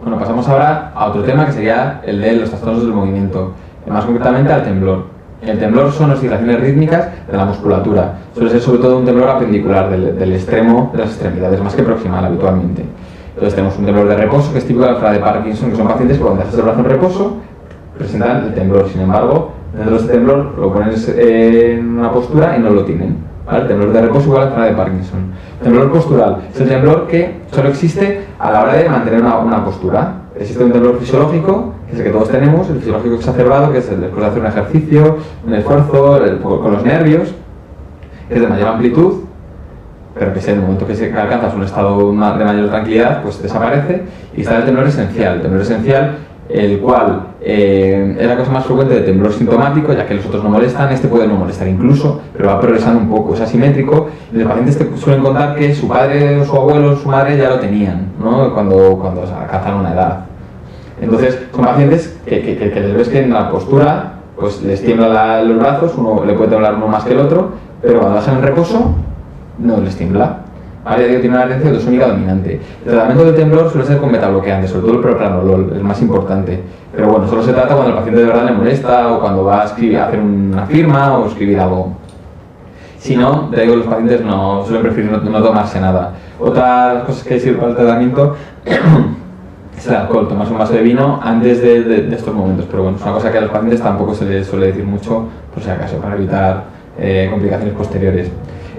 Bueno, pasamos ahora a otro tema que sería el de los trastornos del movimiento, más concretamente al temblor. El temblor son oscilaciones rítmicas de la musculatura. Suele ser sobre todo un temblor apendicular del extremo de las extremidades, más que proximal habitualmente. Entonces tenemos un temblor de reposo, que es típico de la enfermedad de Parkinson, que son pacientes que cuando dejas el brazo en reposo presentan el temblor. Sin embargo, dentro de este temblor lo pones en una postura y no lo tienen. ¿Vale? El temblor de reposo igual a la enfermedad de Parkinson. El temblor postural es el temblor que solo existe a la hora de mantener una postura. Existe un temblor fisiológico, que es el que todos tenemos, el fisiológico exacerbado, que es el después de hacer un ejercicio, un esfuerzo, con los nervios, que es de mayor amplitud, pero que en el momento que alcanzas un estado de mayor tranquilidad, pues desaparece. Y está el temblor esencial, el cual es la cosa más frecuente de temblor sintomático, ya que los otros no molestan, este puede no molestar incluso, pero va progresando un poco, es asimétrico. Y los pacientes te suelen contar que su padre o su abuelo o su madre ya lo tenían, ¿no? cuando alcanzan una edad. Entonces son pacientes que les ves que en la postura pues les tiembla los brazos, uno le puede temblar uno más que el otro, pero cuando dejan en reposo no les tiembla. Ahora ya tiene una latencia autosómica dominante. El tratamiento del temblor suele ser con betabloqueantes, sobre todo el propranolol, es más importante. Pero bueno, solo se trata cuando el paciente de verdad le molesta o cuando va a hacer una firma o escribir algo. Si no, te digo, los pacientes no suelen preferir no tomarse nada. Otras cosas que sirven para el tratamiento es el alcohol, tomarse un vaso de vino antes de estos momentos. Pero bueno, es una cosa que a los pacientes tampoco se les suele decir mucho, por si acaso, para evitar complicaciones posteriores.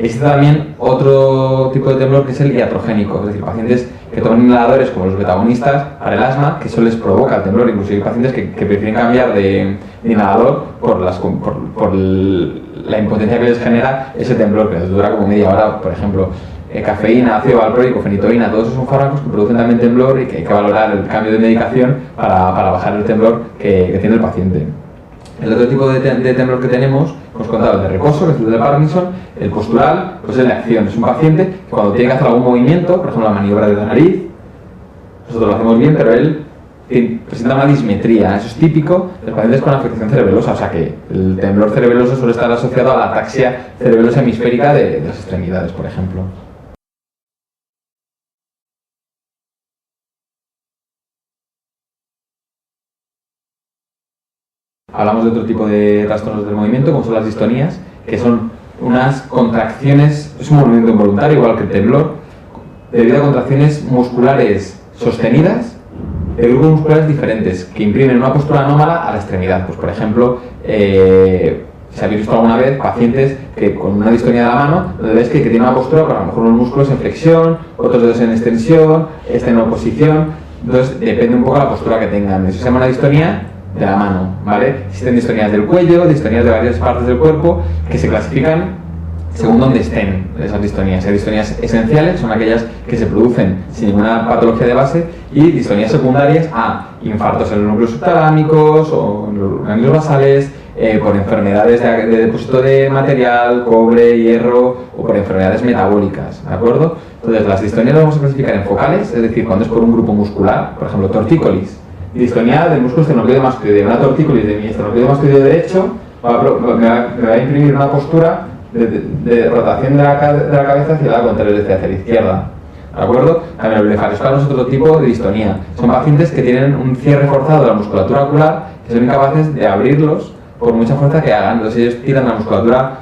Existe también otro tipo de temblor que es el iatrogénico, es decir, pacientes que toman inhaladores como los betagonistas para el asma, que eso les provoca el temblor. Incluso hay pacientes que prefieren cambiar de inhalador por la impotencia que les genera ese temblor, que les dura como media hora. Por ejemplo, cafeína, ácido valproico, fenitoína, todos esos son fármacos que producen también temblor y que hay que valorar el cambio de medicación para bajar el temblor que tiene el paciente. El otro tipo de temblor que tenemos, hemos contado el de reposo, que es el de Parkinson. El postural, pues es el de acción. Es un paciente que cuando tiene que hacer algún movimiento, por ejemplo la maniobra de la nariz, nosotros lo hacemos bien, pero él presenta una dismetría. Eso es típico de los pacientes con afectación cerebelosa, o sea que el temblor cerebeloso suele estar asociado a la ataxia cerebelosa hemisférica de las extremidades, por ejemplo. Hablamos de otro tipo de trastornos del movimiento, como son las distonías, que son unas contracciones, es un movimiento involuntario, igual que el temblor, debido a contracciones musculares sostenidas de grupos musculares diferentes, que imprimen una postura anómala a la extremidad. Pues por ejemplo, si habéis visto alguna vez pacientes que con una distonía de la mano, donde ves que tiene una postura, con a lo mejor unos músculos en flexión, otros dedos en extensión, en oposición. Entonces depende un poco de la postura que tengan. Eso se llama una distonía de la mano, ¿vale? Existen distonías del cuello, distonías de varias partes del cuerpo, que se clasifican según donde estén esas distonías. Hay distonías esenciales, son aquellas que se producen sin ninguna patología de base, y distonías secundarias a infartos en los núcleos subtalámicos o en los ganglios basales, por enfermedades de depósito de material, cobre, hierro, o por enfermedades metabólicas, ¿de acuerdo? Entonces las distonías las vamos a clasificar en focales, es decir, cuando es por un grupo muscular, por ejemplo, tortícolis. Y distonía del músculo esternocleido masculino, una tortícolis de mi esternocleido masculino derecho me va a imprimir una postura de rotación de la cabeza hacia la contraria, es decir, hacia la izquierda, ¿de acuerdo? También el blefaroespasmo es otro tipo de distonía. Son pacientes que tienen un cierre forzado de la musculatura ocular, que son incapaces de abrirlos por mucha fuerza que hagan. Entonces ellos tiran la musculatura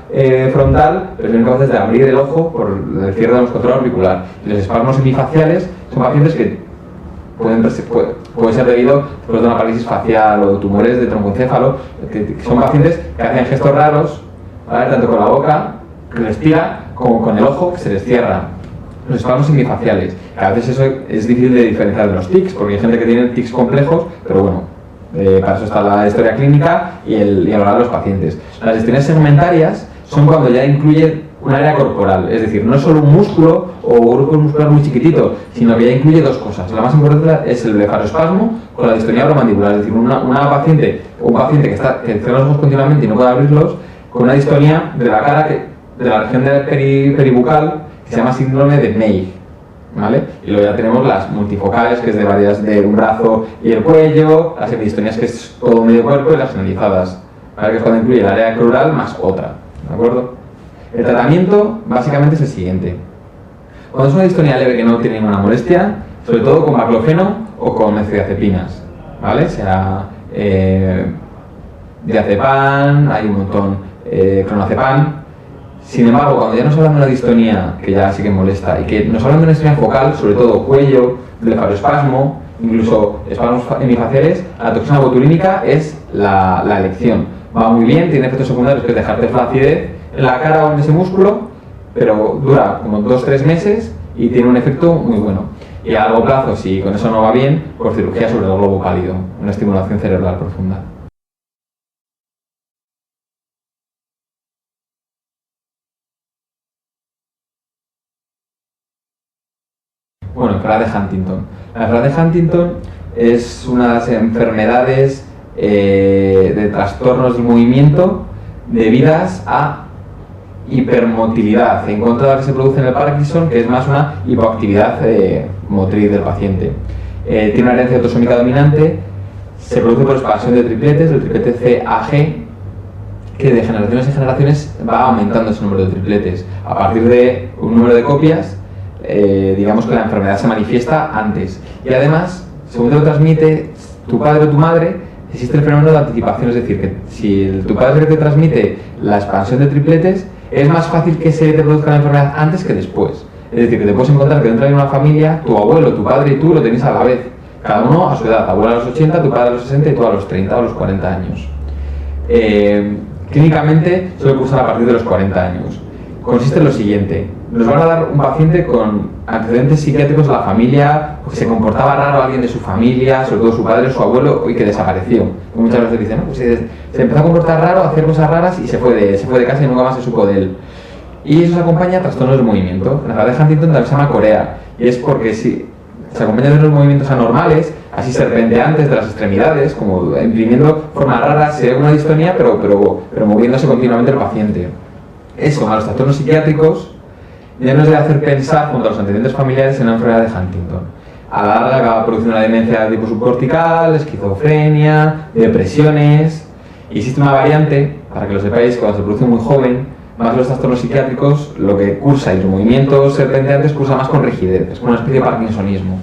frontal, pero son incapaces de abrir el ojo por el cierre de la musculatura auricular. Y los espasmos hemifaciales son pacientes que puede ser debido a una parálisis facial o tumores de troncoencéfalo, que son pacientes que hacen gestos raros, ¿vale? Tanto con la boca, que les tira, como con el ojo, que se les cierra. Los espasmos hemifaciales. A veces eso es difícil de diferenciar de los tics, porque hay gente que tiene tics complejos, pero bueno, para eso está la historia clínica y hablar de los pacientes. Las distonías segmentarias son cuando ya incluye un área corporal, es decir, no es solo un músculo o un grupo muscular muy chiquitito, sino que ya incluye dos cosas. La más importante es el blefaroespasmo con la distonía oromandibular, es decir, una paciente o un paciente que cierra los ojos continuamente y no puede abrirlos, con una distonía de la cara, de la región peribucal, que se llama síndrome de Meigg, ¿vale? Y luego ya tenemos las multifocales, que es de un brazo y el cuello, las hemidistonías, que es todo medio cuerpo, y las generalizadas, ¿vale? Que es cuando incluye el área crural más otra, ¿de acuerdo? El tratamiento básicamente es el siguiente. Cuando es una distonía leve que no tiene ninguna molestia, sobre todo con baclofeno o con benzodiazepinas, ¿vale? Sea diazepam, hay un montón, clonazepam. Sin embargo, cuando ya nos hablan de una distonía, que ya sí que molesta, y que nos hablan de una distonía focal, sobre todo cuello, blefaroespasmo, incluso espasmos hemifaciales, la toxina botulínica es la elección. Va muy bien, tiene efectos secundarios que es dejarte flacidez en la cara o en ese músculo, pero dura como 2-3 meses y tiene un efecto muy bueno. Y a largo plazo, si con eso no va bien, pues cirugía sobre el globo pálido, una estimulación cerebral profunda. Bueno, enfermedad de Huntington. La enfermedad de Huntington es una de las enfermedades de trastornos del movimiento debidas a hipermotilidad, en contra de la que se produce en el Parkinson, que es más una hipoactividad motriz del paciente. Tiene una herencia autosómica dominante, se produce por expansión de tripletes, del triplete CAG, que de generaciones en generaciones va aumentando ese número de tripletes. A partir de un número de copias, digamos que la enfermedad se manifiesta antes. Y además, según te lo transmite tu padre o tu madre, existe el fenómeno de anticipación, es decir, que si tu padre te transmite la expansión de tripletes, es más fácil que se te produzca la enfermedad antes que después. Es decir, que te puedes encontrar que dentro de una familia, tu abuelo, tu padre y tú lo tenéis a la vez, cada uno a su edad, abuelo a los 80, tu padre a los 60 y tú a los 30 o a los 40 años. Clínicamente suele cursar a partir de los 40 años. Consiste en lo siguiente: nos van a dar un paciente con antecedentes psiquiátricos de la familia, que se comportaba raro alguien de su familia, sobre todo su padre o su abuelo, y que desapareció. Muchas veces dicen, no, pues se empezó a comportar raro, a hacer cosas raras y se fue de casa y nunca más se supo de él. Y eso se acompaña a trastornos del movimiento. La enfermedad de Huntington también se llama Corea, y es porque si se acompaña de unos movimientos anormales, así serpenteantes de las extremidades, como imprimiendo formas raras, se ve una distonía, pero moviéndose continuamente el paciente. Eso, más los trastornos psiquiátricos, ya nos debe hacer pensar, junto a los antecedentes familiares, en la enfermedad de Huntington. A la larga acaba produciendo una demencia de tipo subcortical, esquizofrenia, depresiones. Y existe una variante, para que lo sepáis, cuando se produce muy joven, más los trastornos psiquiátricos, lo que cursa y los movimientos serpenteantes cursa más con rigidez, es como una especie de parkinsonismo.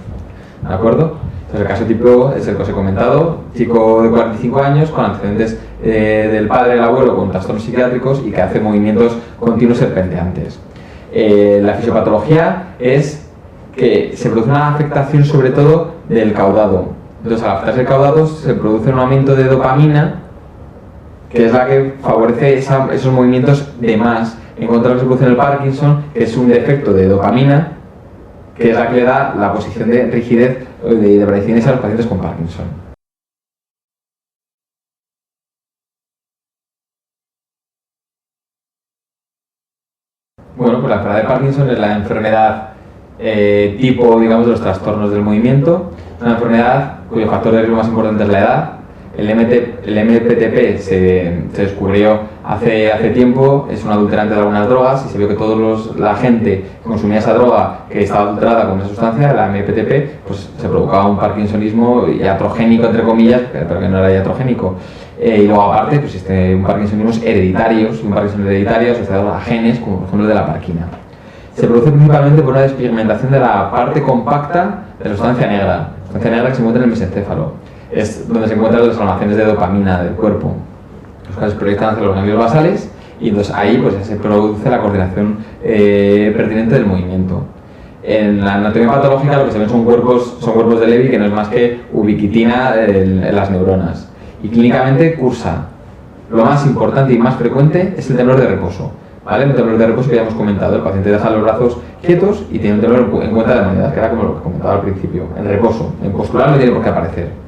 ¿De acuerdo? Entonces el caso típico es el que os he comentado, chico de 45 años con antecedentes del padre y el abuelo con trastornos psiquiátricos y que hace movimientos continuos serpenteantes. La fisiopatología es que se produce una afectación sobre todo del caudado. Entonces, al afectarse el caudado se produce un aumento de dopamina, que es la que favorece esos movimientos de más, en contra de lo que se produce en el Parkinson, que es un defecto de dopamina, que es la que le da la posición de rigidez y de brachinesia a los pacientes con Parkinson. Bueno, pues la enfermedad de Parkinson es la enfermedad tipo, digamos, de los trastornos del movimiento. Una enfermedad cuyo factor de riesgo más importante es la edad. El MPTP se descubrió hace tiempo, es un adulterante de algunas drogas y se vio que la gente que consumía esa droga que estaba adulterada con una sustancia, la MPTP, pues se provocaba un parkinsonismo iatrogénico, entre comillas, pero que no era iatrogénico. Y luego aparte, pues existe un parkinsonismo hereditario, un Parkinson hereditario asociado a genes, como por ejemplo el de la parquina. Se produce principalmente por una despigmentación de la parte compacta de la sustancia negra que se encuentra en el mesencéfalo. Es donde se encuentran los almacenes de dopamina del cuerpo, los cuales proyectan hacia los ganglios basales y entonces ahí pues se produce la coordinación pertinente del movimiento. En la anatomía patológica lo que se ven son cuerpos de Levy, que no es más que ubiquitina en las neuronas. Y clínicamente cursa. Lo más importante y más frecuente es el temblor de reposo. ¿Vale? Un temblor de reposo que ya hemos comentado, el paciente deja los brazos quietos y tiene un temblor en cuenta de monedas, que era como lo que comentaba al principio, en reposo. En postural no tiene por qué aparecer.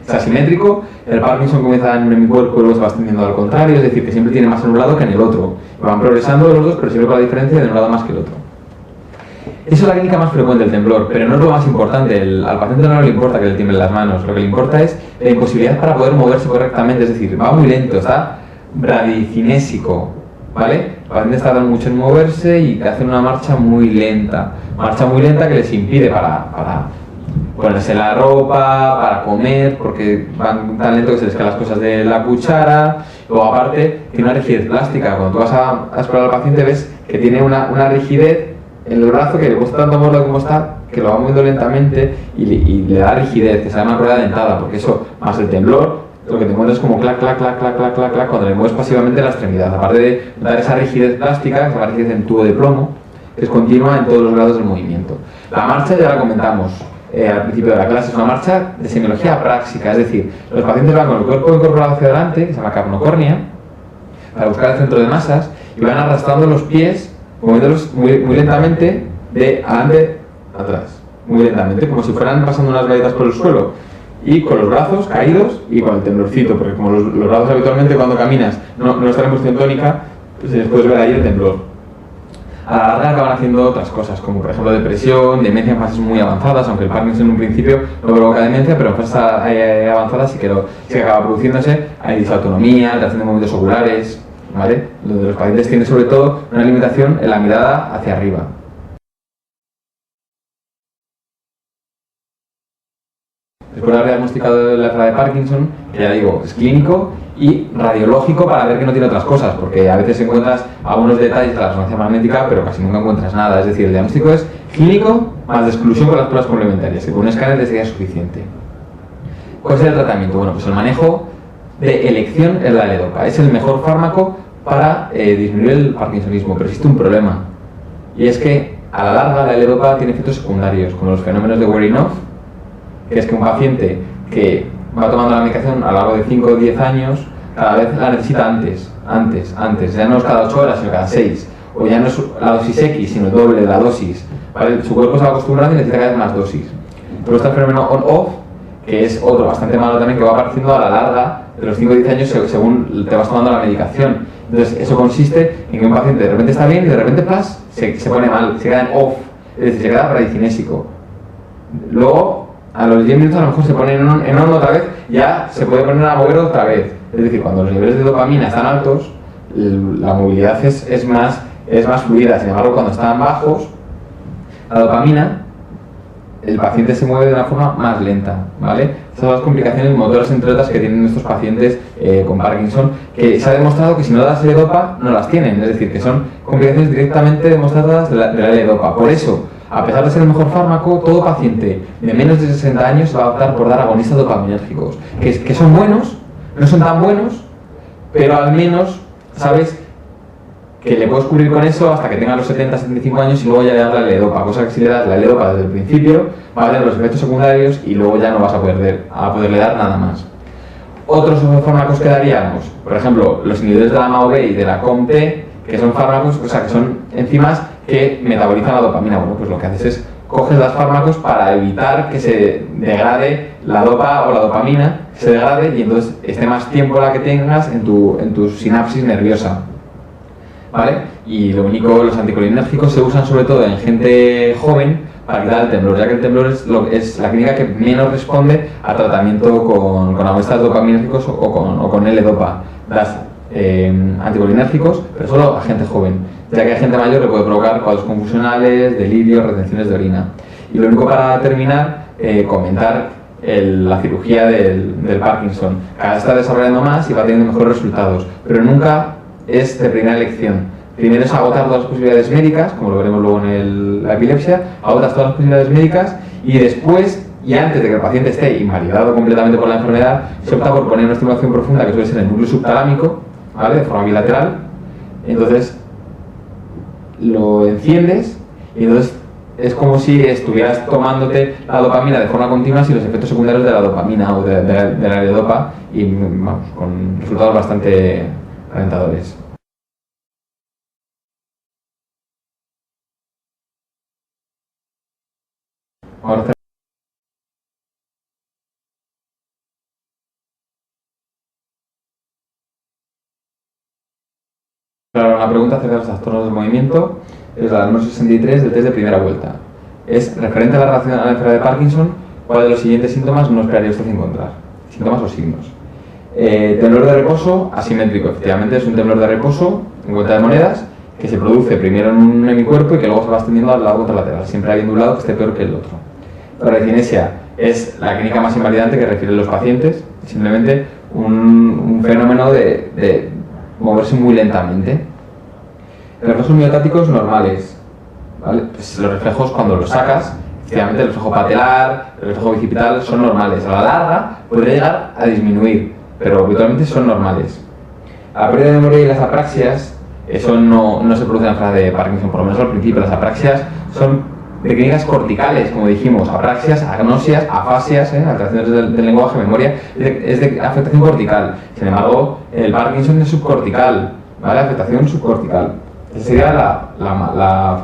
Es asimétrico, el Parkinson comienza en mi cuerpo y luego se va extendiendo al contrario, es decir, que siempre tiene más en un lado que en el otro. Van progresando los dos, pero siempre con la diferencia de un lado más que el otro. Esa es la clínica más frecuente del temblor, pero no es lo más importante. Al paciente no le importa que le tiemblen las manos, lo que le importa es la imposibilidad para poder moverse correctamente, es decir, va muy lento, está bradicinésico, ¿vale? El paciente está tardando mucho en moverse y hace una marcha muy lenta que les impide para ponerse la ropa, para comer, porque van tan lento que se les caen las cosas de la cuchara. Luego aparte tiene una rigidez plástica, cuando tú vas a explorar al paciente ves que tiene una rigidez en el brazo que le cuesta tanto moverlo como está, que lo va moviendo lentamente y le da rigidez, que se llama rueda dentada, porque eso, más el temblor, lo que te encuentras es como clac, clac, clac, clac, clac, clac, clac, cuando le mueves pasivamente la extremidad, aparte de dar esa rigidez plástica, que se llama rigidez en tubo de plomo, que es continua en todos los grados del movimiento. La marcha ya la comentamos al principio de la clase, es una marcha de semiología práctica, es decir, los pacientes van con el cuerpo incorporado hacia adelante, que se llama capnocornia, para buscar el centro de masas, y van arrastrando los pies, moviéndolos muy, muy lentamente de adelante a atrás, muy lentamente, como si fueran pasando unas galletas por el suelo, y con los brazos caídos y con el temblorcito, porque como los brazos habitualmente cuando caminas no están en posición tónica, pues después ver ahí el temblor. A la larga acaban haciendo otras cosas, como por ejemplo depresión, demencia en fases muy avanzadas, aunque el Parkinson en un principio no provoca demencia, pero en fases avanzadas sí que acaba produciéndose, hay disautonomía, alteración de movimientos oculares, ¿vale? Donde los pacientes tienen sobre todo una limitación en la mirada hacia arriba. Después de haber diagnosticado la enfermedad de Parkinson, que ya digo, es clínico y radiológico para ver que no tiene otras cosas, porque a veces encuentras algunos detalles de la resonancia magnética, pero casi nunca encuentras nada. Es decir, el diagnóstico es clínico más de exclusión con las pruebas complementarias, que con un escáner te sería suficiente. ¿Cuál es el tratamiento? Bueno, pues el manejo de elección es la levodopa. Es el mejor fármaco para disminuir el parkinsonismo, pero existe un problema, y es que a la larga la levodopa tiene efectos secundarios, como los fenómenos de wearing off, que es que un paciente que va tomando la medicación a lo largo de 5 o 10 años, cada vez la necesita antes, ya no es cada 8 horas, sino cada 6, o ya no es la dosis X, sino el doble de la dosis, ¿vale? Su cuerpo se va acostumbrando y necesita cada vez más dosis. Pero está el fenómeno on-off, que es otro bastante malo también, que va apareciendo a la larga de los 5 o 10 años según te vas tomando la medicación. Entonces, eso consiste en que un paciente de repente está bien y de repente se pone mal, se queda en off, es decir, se queda paradicinesico. Luego, a los 10 minutos a lo mejor se pone en on otra vez, ya se puede poner a mover otra vez. Es decir, cuando los niveles de dopamina están altos, la movilidad es más fluida. Sin embargo, cuando están bajos, la dopamina, el paciente se mueve de una forma más lenta, ¿vale? Estas son las complicaciones motoras, entre otras, que tienen estos pacientes con Parkinson, que se ha demostrado que si no das levodopa no las tienen, es decir, que son complicaciones directamente demostradas de la levodopa. Por eso, a pesar de ser el mejor fármaco, todo paciente de menos de 60 años va a optar por dar agonistas dopaminérgicos, que son buenos, no son tan buenos, pero al menos sabes que le puedes cubrir con eso hasta que tenga los 70-75 años y luego ya le das la levodopa, cosa que si le das la levodopa desde el principio va a tener los efectos secundarios y luego ya no vas a poderle dar nada más. Otros fármacos que daríamos, por ejemplo, los inhibidores de la MAO-B y de la COMT, que son fármacos, o sea, que son enzimas que metabolizan la dopamina. Bueno, pues lo que haces es coges los fármacos para evitar que se degrade la dopa o la dopamina, se degrade y entonces esté más tiempo la que tengas en tu sinapsis nerviosa, ¿vale? Y lo único, los anticolinérgicos se usan sobre todo en gente joven para quitar el temblor, ya que el temblor es la clínica que menos responde a tratamiento con agonistas dopaminérgicos o con L-dopa. Das anticolinérgicos, pero solo a gente joven, ya que a gente mayor le puede provocar cuadros confusionales, delirios, retenciones de orina. Y lo único para terminar, comentar la cirugía del Parkinson. Cada vez está desarrollando más y va teniendo mejores resultados, pero nunca es de primera elección. Primero es agotar todas las posibilidades médicas, como lo veremos luego en la epilepsia, agotas todas las posibilidades médicas y después, y antes de que el paciente esté invalidado completamente por la enfermedad, se opta por poner una estimulación profunda que suele ser en el núcleo subtalámico, ¿vale? De forma bilateral. Entonces lo enciendes y entonces es como si estuvieras tomándote la dopamina de forma continua sin los efectos secundarios de la dopamina o de la levodopa, y vamos, con resultados bastante alentadores. Ahora una pregunta acerca de los trastornos del movimiento es la número 63 del test de primera vuelta. Es referente a la relación a la enfermedad de Parkinson, ¿cuál de los siguientes síntomas no esperaría usted encontrar? Síntomas o signos. Temblor de reposo asimétrico. Efectivamente es un temblor de reposo en cuenta de monedas que se produce primero en un hemicuerpo y que luego se va extendiendo al lado contralateral, siempre habiendo un lado que esté peor que el otro. La braquinesia es la clínica más invalidante que refieren los pacientes, simplemente un fenómeno de moverse muy lentamente. Reflejos miotáticos normales, ¿vale? Pues los reflejos cuando los sacas, efectivamente el reflejo patelar, el reflejo bicipital son normales. A la larga podría llegar a disminuir, pero habitualmente son normales. La pérdida de memoria y las apraxias, eso no se produce en la fase de Parkinson, por lo menos al principio. Las apraxias son técnicas corticales, como dijimos, apraxias, agnosias, afasias, alteraciones del lenguaje, memoria, es de afectación cortical. Sin embargo, el Parkinson es subcortical, ¿vale? Afectación subcortical. Esa sería la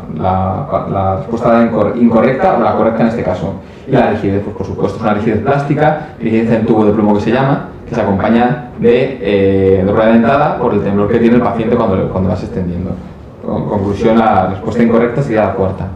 respuesta incorrecta o la correcta en este caso. Y la rigidez, pues por supuesto, es una rigidez plástica, rigidez en tubo de plomo que se llama, que se acompaña de rueda dentada por el temblor que tiene el paciente cuando vas extendiendo. En conclusión, la respuesta incorrecta sería la cuarta.